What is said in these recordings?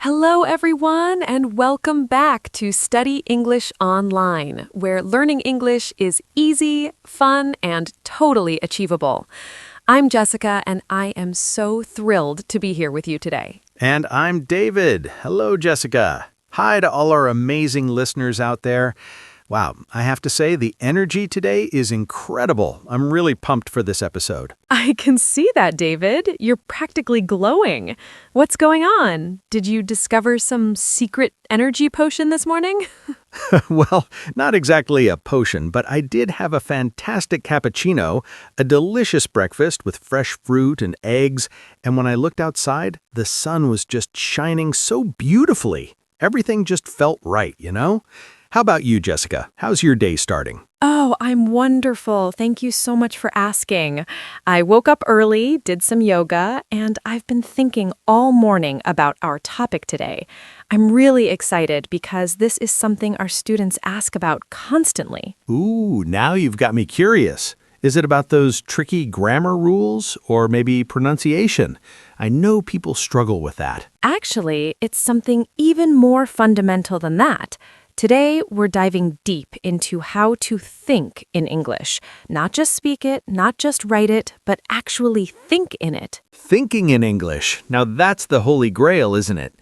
Hello, everyone, and welcome back to Study English Online, where learning English is easy, fun, and totally achievable. I'm Jessica, and I am so thrilled to be here with you today. And I'm David. Hello, Jessica. Hi to all our amazing listeners out there. Wow, I have to say the energy today is incredible. I'm really pumped for this episode. I can see that, David. You're practically glowing. What's going on? Did you discover some secret energy potion this morning? Well, not exactly a potion, but I did have a fantastic cappuccino, a delicious breakfast with fresh fruit and eggs, and when I looked outside, the sun was just shining so beautifully. Everything just felt right, you know? How about you, Jessica? How's your day starting? Oh, I'm wonderful. Thank you so much for asking. I woke up early, did some yoga, and I've been thinking all morning about our topic today. I'm really excited because this is something our students ask about constantly. Ooh, now you've got me curious. Is it about those tricky grammar rules or maybe pronunciation? I know people struggle with that. Actually, it's something even more fundamental than that. Today, we're diving deep into how to think in English. Not just speak it, not just write it, but actually think in it. Thinking in English. Now that's the holy grail, isn't it?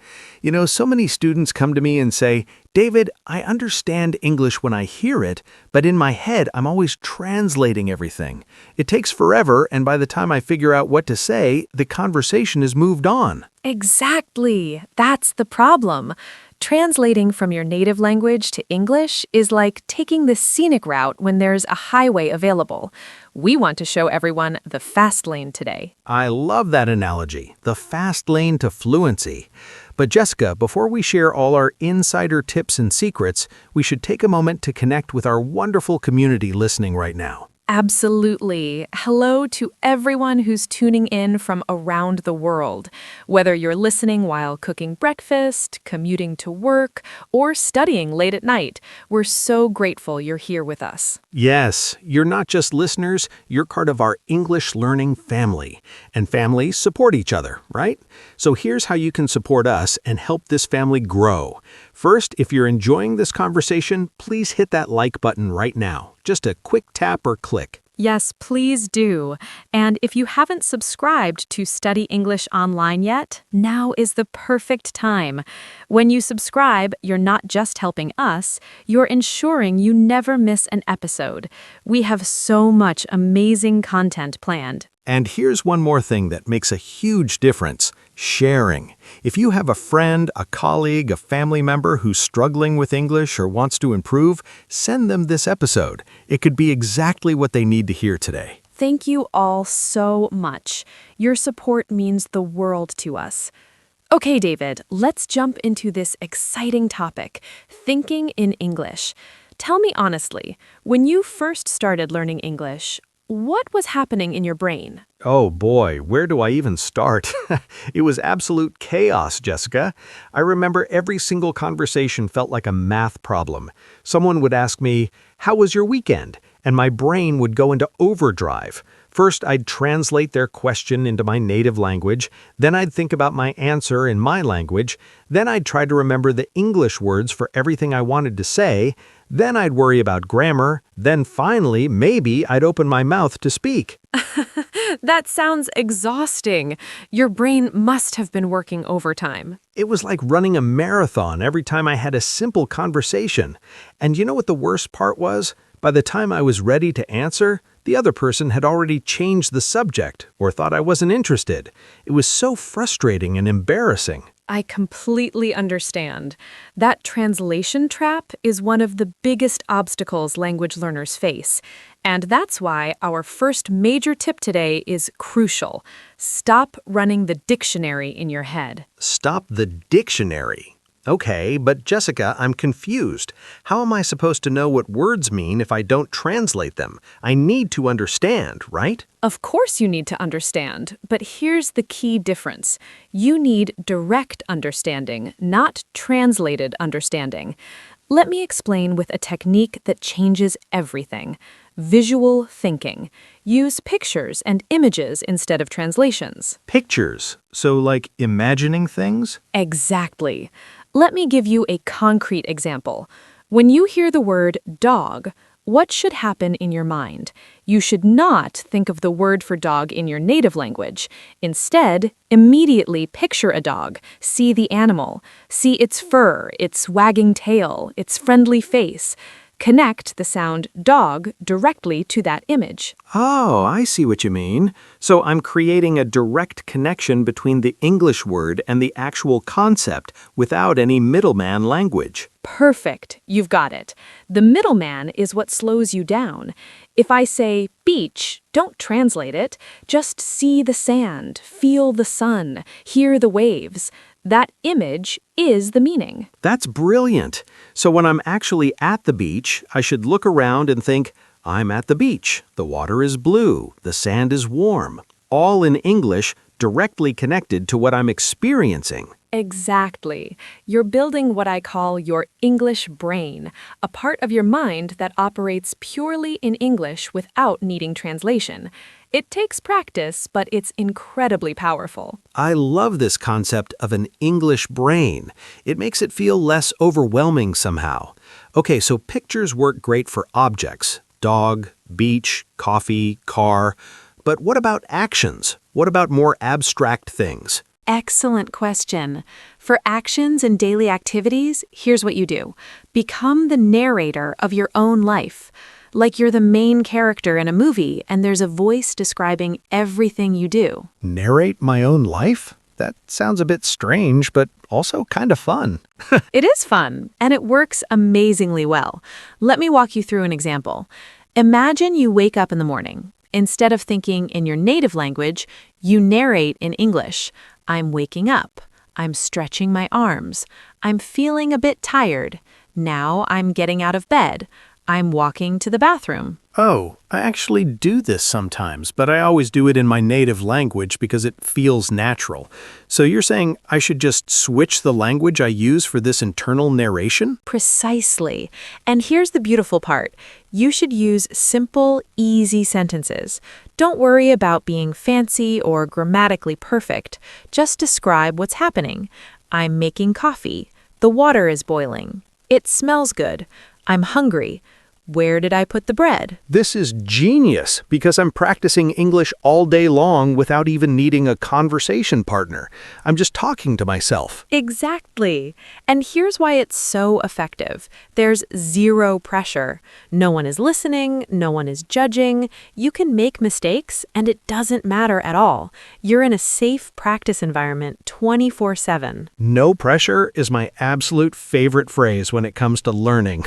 You know, so many students come to me and say, David, I understand English when I hear it, but in my head, I'm always translating everything. It takes forever, and by the time I figure out what to say, the conversation has moved on. Exactly. That's the problem. Translating from your native language to English is like taking the scenic route when there's a highway available. We want to show everyone the fast lane today. I love that analogy, the fast lane to fluency. But Jessica, before we share all our insider tips and secrets, we should take a moment to connect with our wonderful community listening right now. Absolutely. Hello to everyone who's tuning in from around the world. Whether you're listening while cooking breakfast, commuting to work, or studying late at night, we're so grateful you're here with us. Yes, you're not just listeners, you're part of our English learning family. And families support each other, right? So here's how you can support us and help this family grow. First, if you're enjoying this conversation, please hit that like button right now. Just a quick tap or click. Yes, please do. And if you haven't subscribed to Study English Online yet, now is the perfect time. When you subscribe, you're not just helping us, you're ensuring you never miss an episode. We have so much amazing content planned. And here's one more thing that makes a huge difference: sharing. If you have a friend, a colleague, a family member who's struggling with English or wants to improve, send them this episode. It could be exactly what they need to hear today. Thank you all so much. Your support means the world to us. Okay, David, let's jump into this exciting topic, thinking in English. Tell me honestly, when you first started learning English, what was happening in your brain? Oh boy, where do I even start? It was absolute chaos, Jessica. I remember every single conversation felt like a math problem. Someone would ask me, "How was your weekend?" And my brain would go into overdrive. First, I'd translate their question into my native language, then I'd think about my answer in my language, then I'd try to remember the English words for everything I wanted to say, then I'd worry about grammar, then finally, maybe I'd open my mouth to speak. That sounds exhausting. Your brain must have been working overtime. It was like running a marathon every time I had a simple conversation. And you know what the worst part was? By the time I was ready to answer, the other person had already changed the subject or thought I wasn't interested. It was so frustrating and embarrassing. I completely understand. That translation trap is one of the biggest obstacles language learners face. And that's why our first major tip today is crucial. Stop running the dictionary in your head. Stop the dictionary. Okay, but Jessica, I'm confused. How am I supposed to know what words mean if I don't translate them? I need to understand, right? Of course you need to understand, but here's the key difference. You need direct understanding, not translated understanding. Let me explain with a technique that changes everything. Visual thinking. Use pictures and images instead of translations. Pictures. So like imagining things? Exactly. Let me give you a concrete example. When you hear the word dog, what should happen in your mind? You should not think of the word for dog in your native language. Instead, immediately picture a dog, see the animal, see its fur, its wagging tail, its friendly face. Connect the sound dog directly to that image. Oh, I see what you mean. So I'm creating a direct connection between the English word and the actual concept without any middleman language. Perfect, you've got it. The middleman is what slows you down. If I say beach, don't translate it. Just see the sand, feel the sun, hear the waves. That image is the meaning. That's brilliant. So when I'm actually at the beach, I should look around and think, I'm at the beach. The water is blue. The sand is warm. All in English, directly connected to what I'm experiencing. Exactly. You're building what I call your English brain, a part of your mind that operates purely in English without needing translation. It takes practice, but it's incredibly powerful. I love this concept of an English brain. It makes it feel less overwhelming somehow. Okay, so pictures work great for objects. Dog, beach, coffee, car. But what about actions? What about more abstract things? Excellent question. For actions and daily activities, here's what you do. Become the narrator of your own life. Like you're the main character in a movie and there's a voice describing everything you do. Narrate my own life? That sounds a bit strange, but also kind of fun. It is fun, and it works amazingly well. Let me walk you through an example. Imagine you wake up in the morning. Instead of thinking in your native language, you narrate in English. I'm waking up. I'm stretching my arms. I'm feeling a bit tired. Now I'm getting out of bed. I'm walking to the bathroom. Oh, I actually do this sometimes, but I always do it in my native language because it feels natural. So you're saying I should just switch the language I use for this internal narration? Precisely. And here's the beautiful part. You should use simple, easy sentences. Don't worry about being fancy or grammatically perfect. Just describe what's happening. I'm making coffee. The water is boiling. It smells good. I'm hungry. Where did I put the bread? This is genius because I'm practicing English all day long without even needing a conversation partner. I'm just talking to myself. Exactly. And here's why it's so effective. There's zero pressure. No one is listening. No one is judging. You can make mistakes, and it doesn't matter at all. You're in a safe practice environment 24/7. No pressure is my absolute favorite phrase when it comes to learning.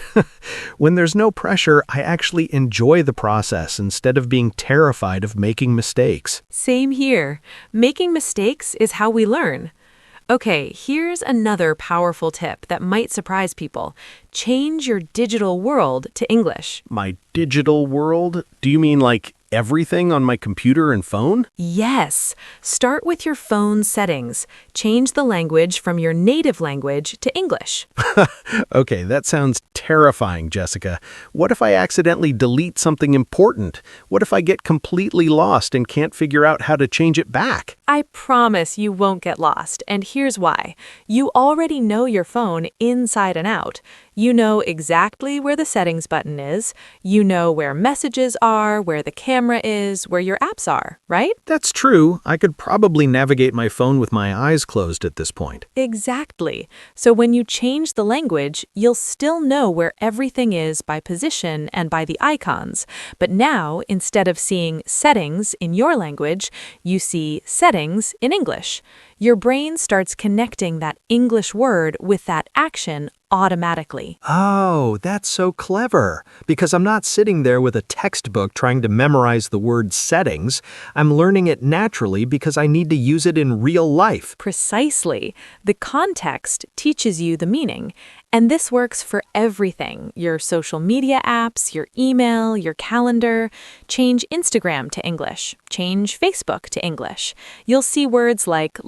When there's no pressure, I actually enjoy the process instead of being terrified of making mistakes. Same here. Making mistakes is how we learn. Okay, here's another powerful tip that might surprise people. Change your digital world to English. My digital world? Do you mean like everything on my computer and phone? Yes. Start with your phone settings. Change the language from your native language to English. Okay, that sounds terrifying, Jessica. What if I accidentally delete something important? What if I get completely lost and can't figure out how to change it back? I promise you won't get lost, and here's why. You already know your phone inside and out. You know exactly where the settings button is. You know where messages are, where the camera is, where your apps are, right? That's true. I could probably navigate my phone with my eyes closed at this point. Exactly. So when you change the language, you'll still know where everything is by position and by the icons. But now, instead of seeing settings in your language, you see settings in English. Your brain starts connecting that English word with that action automatically. Oh, that's so clever. Because I'm not sitting there with a textbook trying to memorize the word settings. I'm learning it naturally because I need to use it in real life. Precisely. The context teaches you the meaning. And this works for everything. Your social media apps, your email, your calendar. Change Instagram to English. Change Facebook to English. You'll see words like,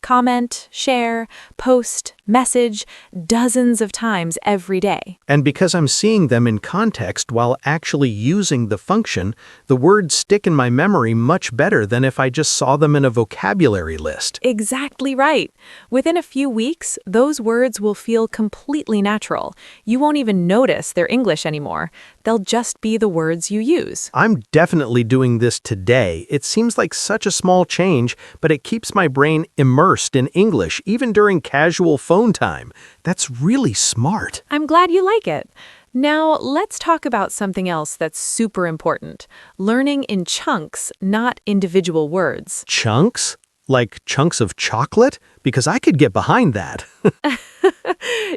comment, share, post, message, dozens of times every day. And because I'm seeing them in context while actually using the function, the words stick in my memory much better than if I just saw them in a vocabulary list. Exactly right. Within a few weeks, those words will feel completely natural. You won't even notice they're English anymore. They'll just be the words you use. I'm definitely doing this today. It seems like such a small change, but it keeps my brain immersed in English, even during casual phone time. That's really smart. I'm glad you like it. Now, let's talk about something else that's super important. Learning in chunks, not individual words. Chunks? Like chunks of chocolate? Because I could get behind that.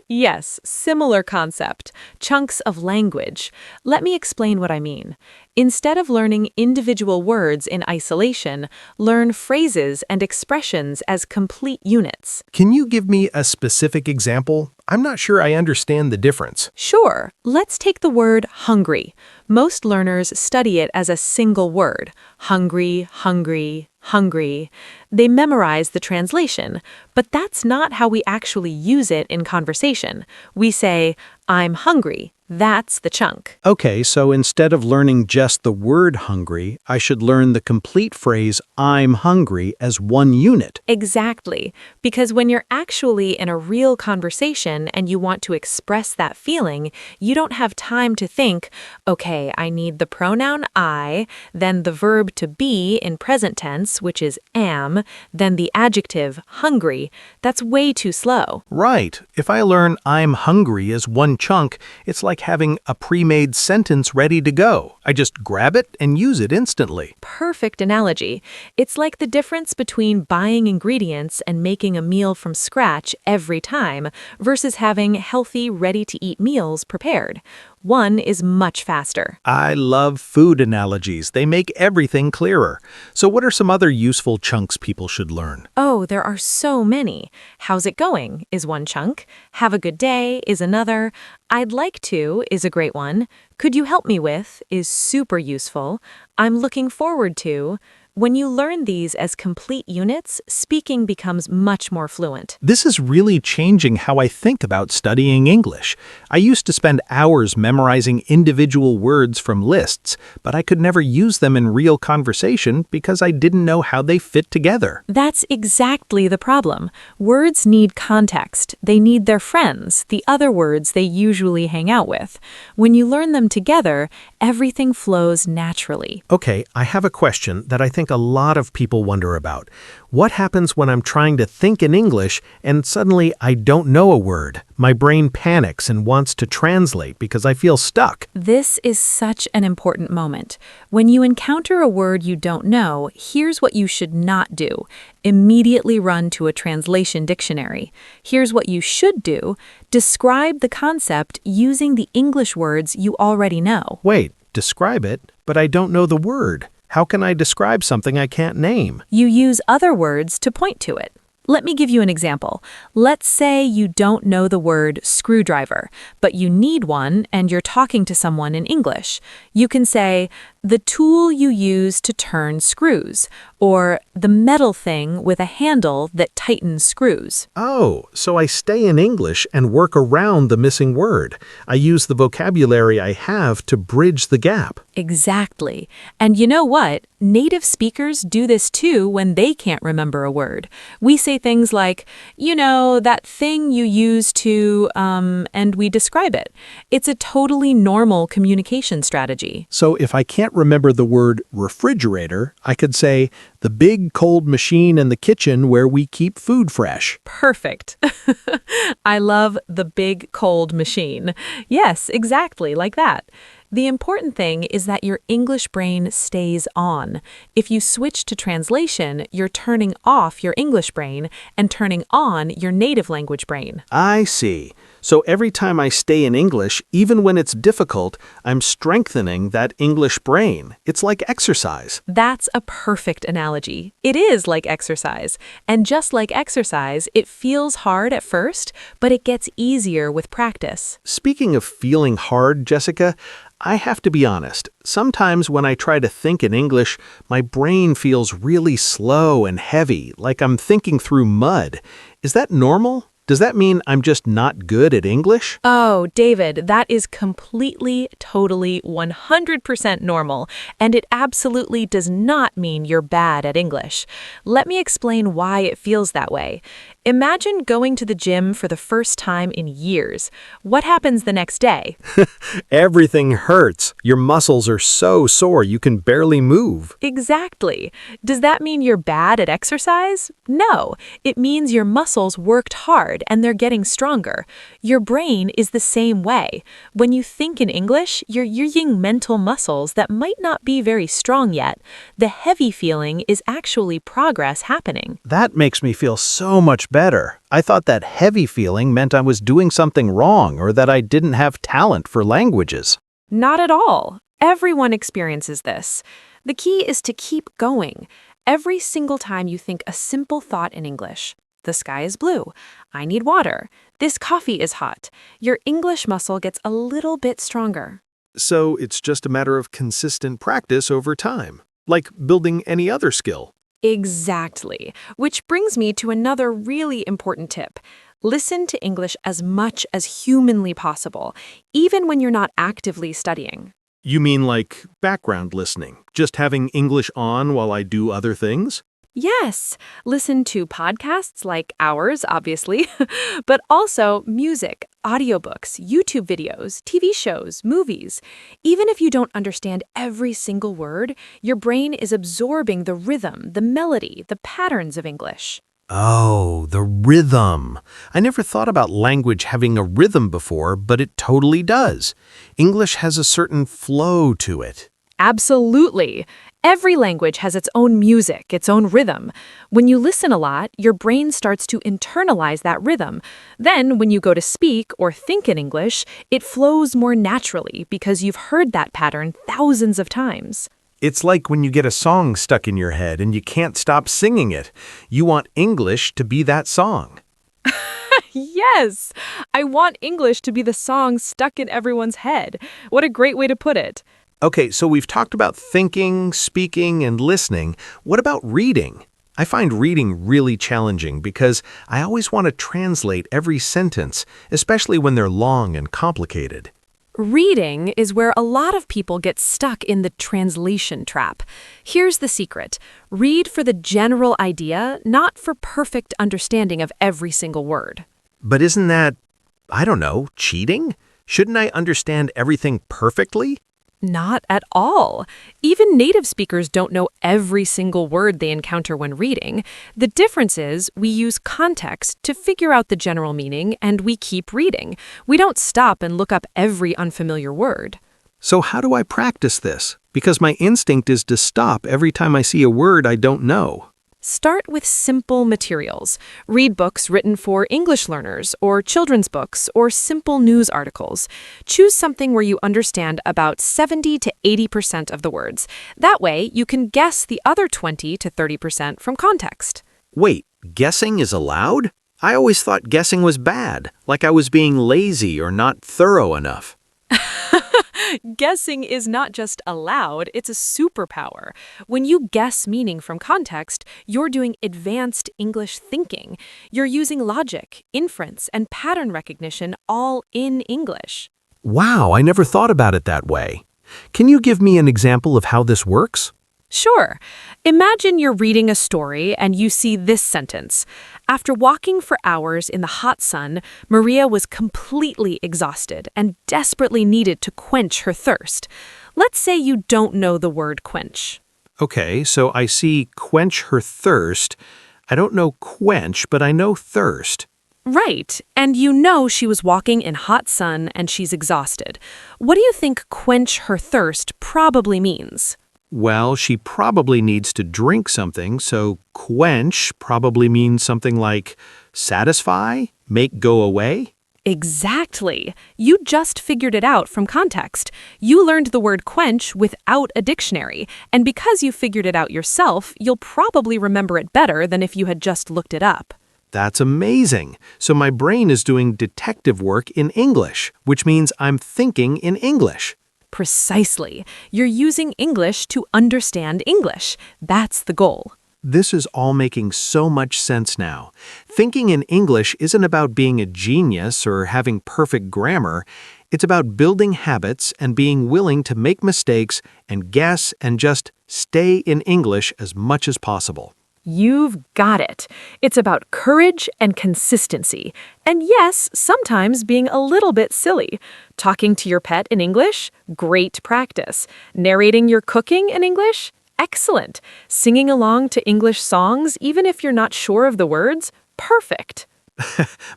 Yes, similar concept. Chunks of language. Let me explain what I mean. Instead of learning individual words in isolation, learn phrases and expressions as complete units. Can you give me a specific example? I'm not sure I understand the difference. Sure, let's take the word hungry. Most learners study it as a single word. Hungry, hungry, hungry. They memorize the translation, but that's not how we actually use it in conversation. We say, I'm hungry. That's the chunk. Okay, so instead of learning just the word hungry, I should learn the complete phrase I'm hungry as one unit. Exactly, because when you're actually in a real conversation and you want to express that feeling, you don't have time to think, okay, I need the pronoun I, then the verb to be in present tense, which is am, then the adjective hungry. That's way too slow. Right. If I learn I'm hungry as one chunk, it's like having a pre-made sentence ready to go. I just grab it and use it instantly. Perfect analogy. It's like the difference between buying ingredients and making a meal from scratch every time versus having healthy, ready-to-eat meals prepared. One is much faster. I love food analogies. They make everything clearer. So what are some other useful chunks people should learn? Oh, there are so many. How's it going is one chunk. Have a good day is another. I'd like to is a great one. Could you help me with is super useful. I'm looking forward to. When you learn these as complete units, speaking becomes much more fluent. This is really changing how I think about studying English. I used to spend hours memorizing individual words from lists, but I could never use them in real conversation because I didn't know how they fit together. That's exactly the problem. Words need context. They need their friends, the other words they usually hang out with. When you learn them together, everything flows naturally. Okay, I have a question that I think a lot of people wonder about. What happens when I'm trying to think in English and suddenly I don't know a word? My brain panics and wants to translate because I feel stuck. This is such an important moment. When you encounter a word you don't know, here's what you should not do. Immediately run to a translation dictionary. Here's what you should do. Describe the concept using the English words you already know. Wait, describe it, but I don't know the word. How can I describe something I can't name? You use other words to point to it. Let me give you an example. Let's say you don't know the word screwdriver, but you need one and you're talking to someone in English. You can say, the tool you use to turn screws, or the metal thing with a handle that tightens screws. Oh, so I stay in English and work around the missing word. I use the vocabulary I have to bridge the gap. Exactly. And you know what? Native speakers do this too when they can't remember a word. We say things like, that thing you use to, and we describe it. It's a totally normal communication strategy. So if I can't remember the word refrigerator, I could say, the big cold machine in the kitchen where we keep food fresh. Perfect. I love the big cold machine. Yes, exactly like that. The important thing is that your English brain stays on. If you switch to translation, you're turning off your English brain and turning on your native language brain. I see. So every time I stay in English, even when it's difficult, I'm strengthening that English brain. It's like exercise. That's a perfect analogy. It is like exercise. And just like exercise, it feels hard at first, but it gets easier with practice. Speaking of feeling hard, Jessica, I have to be honest. Sometimes when I try to think in English, my brain feels really slow and heavy, like I'm thinking through mud. Is that normal? Does that mean I'm just not good at English? Oh, David, that is completely, totally, 100% normal, and it absolutely does not mean you're bad at English. Let me explain why it feels that way. Imagine going to the gym for the first time in years. What happens the next day? Everything hurts. Your muscles are so sore you can barely move. Exactly. Does that mean you're bad at exercise? No. It means your muscles worked hard and they're getting stronger. Your brain is the same way. When you think in English, you're using mental muscles that might not be very strong yet. The heavy feeling is actually progress happening. That makes me feel so much better. I thought that heavy feeling meant I was doing something wrong or that I didn't have talent for languages. Not at all. Everyone experiences this. The key is to keep going. Every single time you think a simple thought in English, the sky is blue, I need water, this coffee is hot, your English muscle gets a little bit stronger. So it's just a matter of consistent practice over time, like building any other skill. Exactly. Which brings me to another really important tip. Listen to English as much as humanly possible, even when you're not actively studying. You mean like background listening, just having English on while I do other things? Yes, listen to podcasts like ours, obviously, but also music, audiobooks, YouTube videos, TV shows, movies. Even if you don't understand every single word, your brain is absorbing the rhythm, the melody, the patterns of English. Oh, the rhythm. I never thought about language having a rhythm before, but it totally does. English has a certain flow to it. Absolutely. Every language has its own music, its own rhythm. When you listen a lot, your brain starts to internalize that rhythm. Then, when you go to speak or think in English, it flows more naturally because you've heard that pattern thousands of times. It's like when you get a song stuck in your head and you can't stop singing it. You want English to be that song. Yes! I want English to be the song stuck in everyone's head. What a great way to put it. Okay, so we've talked about thinking, speaking, and listening. What about reading? I find reading really challenging because I always want to translate every sentence, especially when they're long and complicated. Reading is where a lot of people get stuck in the translation trap. Here's the secret. Read for the general idea, not for perfect understanding of every single word. But isn't that, I don't know, cheating? Shouldn't I understand everything perfectly? Not at all. Even native speakers don't know every single word they encounter when reading. The difference is we use context to figure out the general meaning, and we keep reading. We don't stop and look up every unfamiliar word. So how do I practice this? Because my instinct is to stop every time I see a word I don't know. Start with simple materials. Read books written for English learners, or children's books, or simple news articles. Choose something where you understand about 70 to 80% of the words. That way, you can guess the other 20 to 30% from context. Wait, guessing is allowed? I always thought guessing was bad, like I was being lazy or not thorough enough. Guessing is not just allowed, it's a superpower. When you guess meaning from context, you're doing advanced English thinking. You're using logic, inference, and pattern recognition all in English. Wow, I never thought about it that way. Can you give me an example of how this works? Sure. Imagine you're reading a story and you see this sentence. After walking for hours in the hot sun, Maria was completely exhausted and desperately needed to quench her thirst. Let's say you don't know the word quench. Okay, so I see quench her thirst. I don't know quench, but I know thirst. Right, and you know she was walking in hot sun and she's exhausted. What do you think quench her thirst probably means? Well, she probably needs to drink something, so quench probably means something like satisfy, make go away. Exactly. You just figured it out from context. You learned the word quench without a dictionary, and because you figured it out yourself, you'll probably remember it better than if you had just looked it up. That's amazing. So my brain is doing detective work in English, which means I'm thinking in English. Precisely. You're using English to understand English. That's the goal. This is all making so much sense now. Thinking in English isn't about being a genius or having perfect grammar. It's about building habits and being willing to make mistakes and guess and just stay in English as much as possible. You've got it. It's about courage and consistency. And yes, sometimes being a little bit silly. Talking to your pet in English? Great practice. Narrating your cooking in English? Excellent. Singing along to English songs, even if you're not sure of the words? Perfect.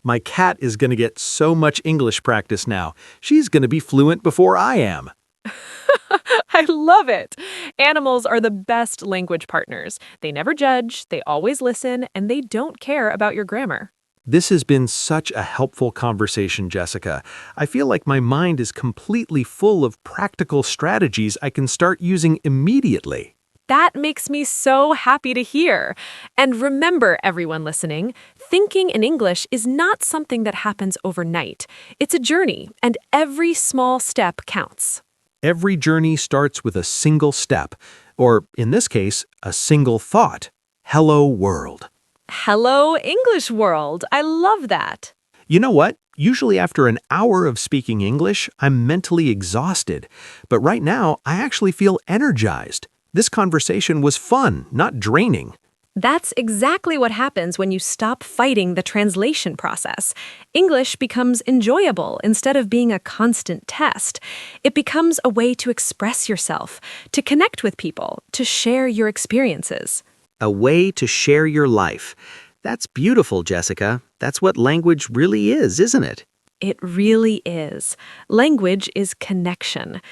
My cat is going to get so much English practice now. She's going to be fluent before I am. I love it. Animals are the best language partners. They never judge, they always listen, and they don't care about your grammar. This has been such a helpful conversation, Jessica. I feel like my mind is completely full of practical strategies I can start using immediately. That makes me so happy to hear. And remember, everyone listening, thinking in English is not something that happens overnight. It's a journey, and every small step counts. Every journey starts with a single step, or in this case, a single thought. Hello, world. Hello, English world. I love that. You know what? Usually after an hour of speaking English, I'm mentally exhausted. But right now, I actually feel energized. This conversation was fun, not draining. That's exactly what happens when you stop fighting the translation process. English becomes enjoyable instead of being a constant test. It becomes a way to express yourself, to connect with people, to share your experiences. A way to share your life. That's beautiful, Jessica. That's what language really is, isn't it? It really is. Language is connection.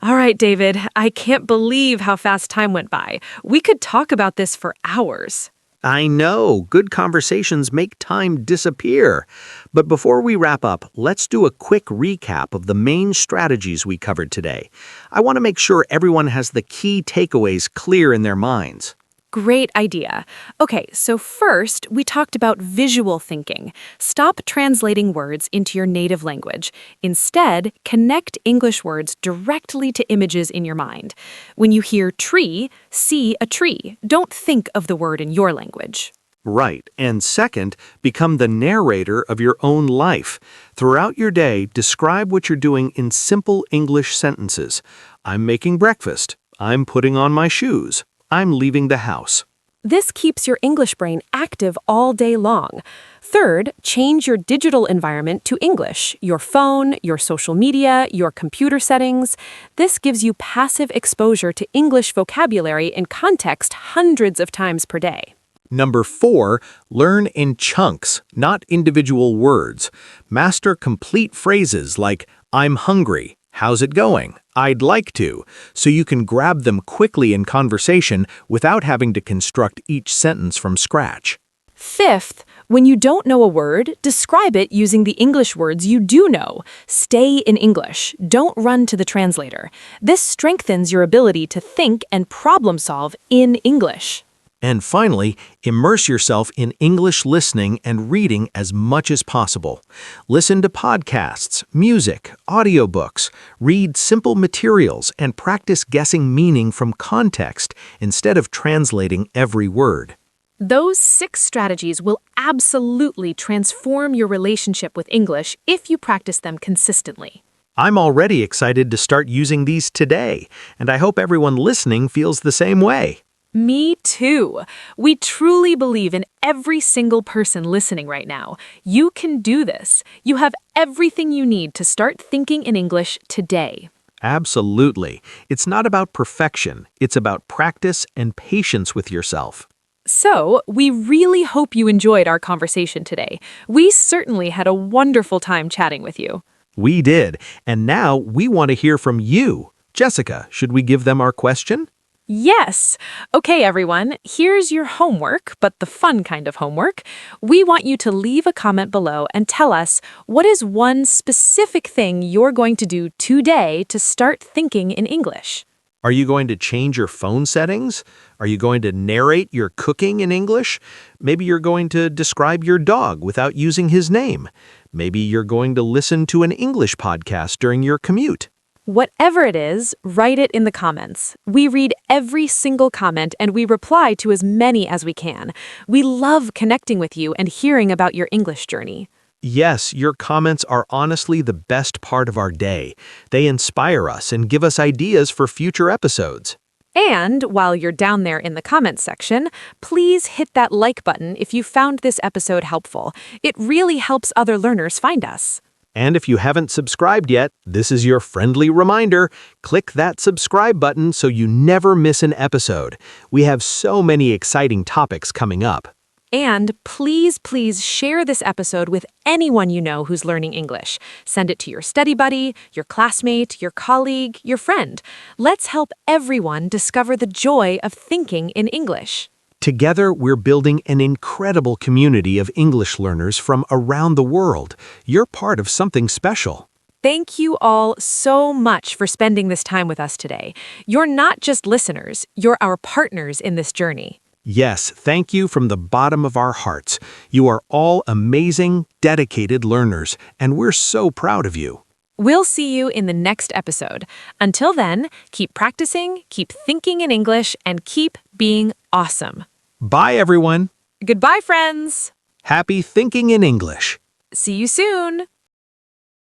All right, David, I can't believe how fast time went by. We could talk about this for hours. I know. Good conversations make time disappear. But before we wrap up, let's do a quick recap of the main strategies we covered today. I want to make sure everyone has the key takeaways clear in their minds. Great idea. Okay, so first, we talked about visual thinking. Stop translating words into your native language. Instead, connect English words directly to images in your mind. When you hear tree, see a tree. Don't think of the word in your language. Right. And second, become the narrator of your own life. Throughout your day, describe what you're doing in simple English sentences. I'm making breakfast. I'm putting on my shoes. I'm leaving the house. This keeps your English brain active all day long. Third, change your digital environment to English, your phone, your social media, your computer settings. This gives you passive exposure to English vocabulary in context hundreds of times per day. Number 4, learn in chunks, not individual words. Master complete phrases like, I'm hungry. How's it going? I'd like to, so you can grab them quickly in conversation without having to construct each sentence from scratch. Fifth, when you don't know a word, describe it using the English words you do know. Stay in English. Don't run to the translator. This strengthens your ability to think and problem solve in English. And finally, immerse yourself in English listening and reading as much as possible. Listen to podcasts, music, audiobooks, read simple materials, and practice guessing meaning from context instead of translating every word. Those 6 strategies will absolutely transform your relationship with English if you practice them consistently. I'm already excited to start using these today, and I hope everyone listening feels the same way. Me too. We truly believe in every single person listening right now. You can do this. You have everything you need to start thinking in English today. Absolutely. It's not about perfection. It's about practice and patience with yourself. So, we really hope you enjoyed our conversation today. We certainly had a wonderful time chatting with you. We did. And now we want to hear from you. Jessica, should we give them our question? Yes! Okay, everyone, here's your homework, but the fun kind of homework. We want you to leave a comment below and tell us what is one specific thing you're going to do today to start thinking in English. Are you going to change your phone settings? Are you going to narrate your cooking in English? Maybe you're going to describe your dog without using his name. Maybe you're going to listen to an English podcast during your commute. Whatever it is, write it in the comments. We read every single comment and we reply to as many as we can. We love connecting with you and hearing about your English journey. Yes, your comments are honestly the best part of our day. They inspire us and give us ideas for future episodes. And while you're down there in the comments section, please hit that like button if you found this episode helpful. It really helps other learners find us. And if you haven't subscribed yet, this is your friendly reminder. Click that subscribe button so you never miss an episode. We have so many exciting topics coming up. And please share this episode with anyone you know who's learning English. Send it to your study buddy, your classmate, your colleague, your friend. Let's help everyone discover the joy of thinking in English. Together, we're building an incredible community of English learners from around the world. You're part of something special. Thank you all so much for spending this time with us today. You're not just listeners, you're our partners in this journey. Yes, thank you from the bottom of our hearts. You are all amazing, dedicated learners, and we're so proud of you. We'll see you in the next episode. Until then, keep practicing, keep thinking in English, and keep being awesome. Bye, everyone. Goodbye, friends. Happy thinking in English. See you soon.